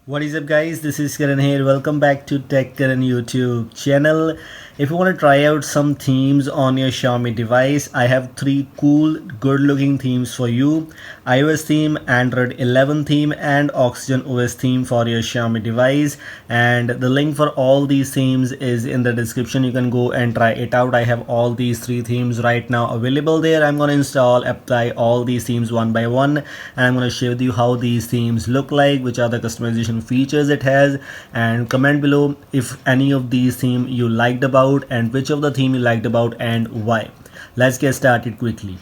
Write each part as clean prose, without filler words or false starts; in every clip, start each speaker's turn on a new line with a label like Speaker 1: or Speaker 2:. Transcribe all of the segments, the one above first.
Speaker 1: What is up guys, this is Karan here. Welcome back to Tech Karan YouTube channel. If you want to try out some themes on your Xiaomi device, I have three cool good looking themes for you. iOS theme, Android 11 theme and Oxygen OS theme for your Xiaomi device, and the link for all these themes is in the description. You can go and try it out. I have all these three themes right now available there. I'm going to apply all these themes one by one, and I'm going to share with you how these themes look like, which are the customization features it has, and comment below if any of these theme you liked about and which of the theme you liked about and why. Let's get started quickly.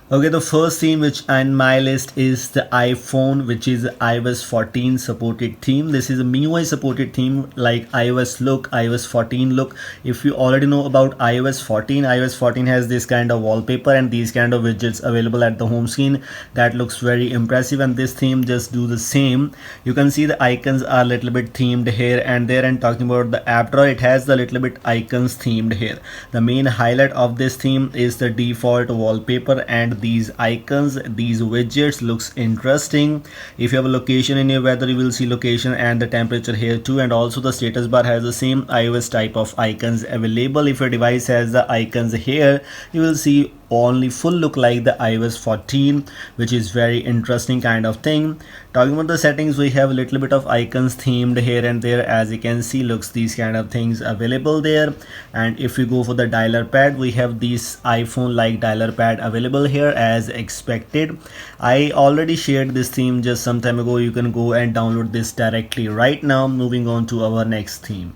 Speaker 1: Okay, the first theme which on my list is the iPhone, which is iOS 14 supported theme. This is a MIUI supported theme like iOS look, iOS 14 look. If you already know about iOS 14, iOS 14 has this kind of wallpaper and these kind of widgets available at the home screen. That looks very impressive, and this theme just do the same. You can see the icons are a little bit themed here and there, and talking about the app drawer, it has the little bit icons themed here. The main highlight of this theme is the default wallpaper, and these icons, these widgets looks interesting. If you have a location in your weather, you will see location and the temperature here too, and also the status bar has the same iOS type of icons available. If your device has the icons here, you will see only full look like the iOS 14, which is very interesting kind of thing. Talking about the settings, we have a little bit of icons themed here and there. As you can see, looks these kind of things available there. And if we go for the dialer pad, we have this iPhone like dialer pad available here as expected. I already shared this theme just some time ago. You can go and download this directly right now. Moving on to our next theme.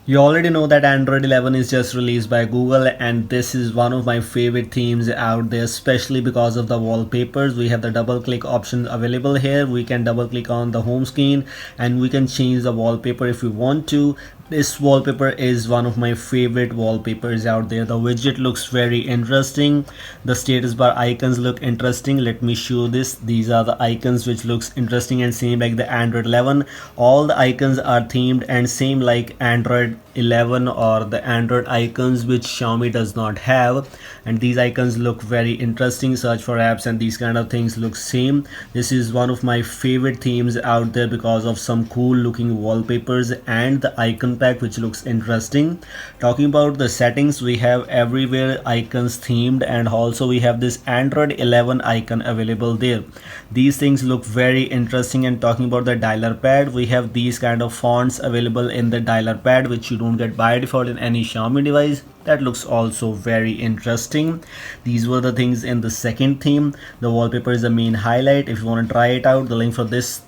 Speaker 1: You already know that Android 11 is just released by Google, and this is one of my favorite themes out there, especially because of the wallpapers. We have the double click option available here. We can double click on the home screen and we can change the wallpaper if we want to. This wallpaper is one of my favorite wallpapers out there. The widget looks very interesting. The status bar icons look interesting. Let me show this. These are the icons which looks interesting, and same like the Android 11. All the icons are themed and same like Android 11 or the Android icons which Xiaomi does not have, and these icons look very interesting. Search for apps and these kind of things look same. This is one of my favorite themes out there because of some cool looking wallpapers and the icon pack which looks interesting. Talking about the settings, we have everywhere icons themed, and also we have this Android 11 icon available there. These things look very interesting. And talking about the dialer pad, we have these kind of fonts available in the dialer pad which you don't get by default in any Xiaomi device. That looks also very interesting. These were the things in the second theme. The wallpaper is the main highlight. If you want to try it out, the link for this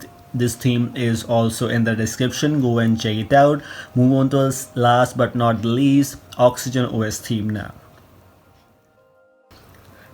Speaker 1: theme is also in the description. Go and check it out. Move on to last but not the least, Oxygen OS theme now.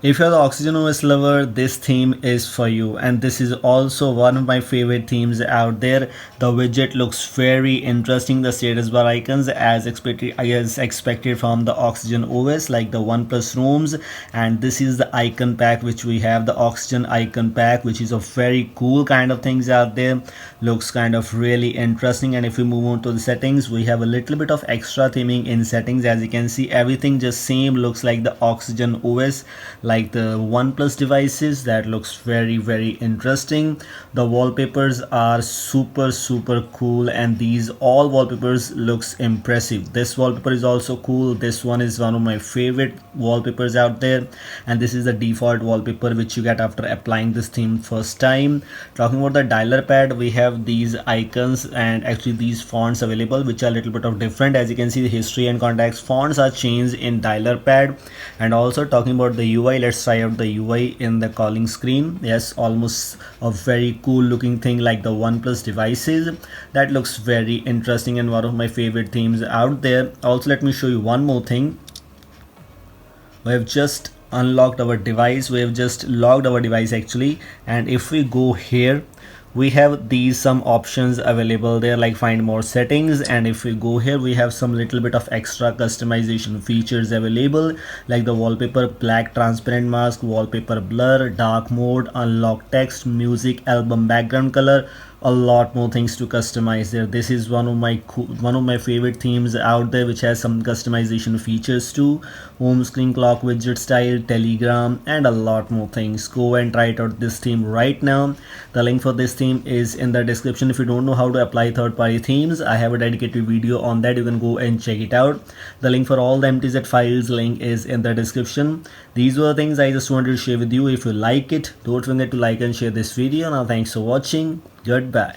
Speaker 1: If you're the Oxygen OS lover, this theme is for you, and this is also one of my favorite themes out there. The widget looks very interesting. The status bar icons as expected from the Oxygen OS, like the OnePlus rooms, and this is the icon pack which we have, the Oxygen icon pack, which is a very cool kind of things out there. Looks kind of really interesting. And if we move on to the settings, we have a little bit of extra theming in settings. As you can see, everything just same looks like the Oxygen OS, like the OnePlus devices. That looks very interesting. The wallpapers are super cool, and these all wallpapers looks impressive. This wallpaper is also cool. This one is one of my favorite wallpapers out there, and this is the default wallpaper which you get after applying this theme first time. Talking about the dialer pad, we have these icons and actually these fonts available which are a little bit of different. As you can see, the history and contacts fonts are changed in dialer pad. And also talking about the UI, let's try out the UI in the calling screen. Yes, almost a very cool looking thing like the OnePlus devices. That looks very interesting and one of my favorite themes out there. Also, let me show you one more thing. We have just unlocked our device. We have just logged our device actually, and if we go here, we have these some options available there like find more settings, and if we go here, we have some little bit of extra customization features available like the wallpaper black transparent mask, wallpaper blur, dark mode, unlock text, music, album background color. a lot more things to customize there. This is one of my favorite themes out there, which has some customization features too. Home screen clock widget style, telegram, and a lot more things. Go and try it out this theme right now. The link for this theme is in the description. If you don't know how to apply third-party themes, I have a dedicated video on that. You can go and check it out. The link for all the MTZ files link is in the description. These were the things I just wanted to share with you. If you like it, don't forget to like and share this video. Now thanks for watching. Goodbye.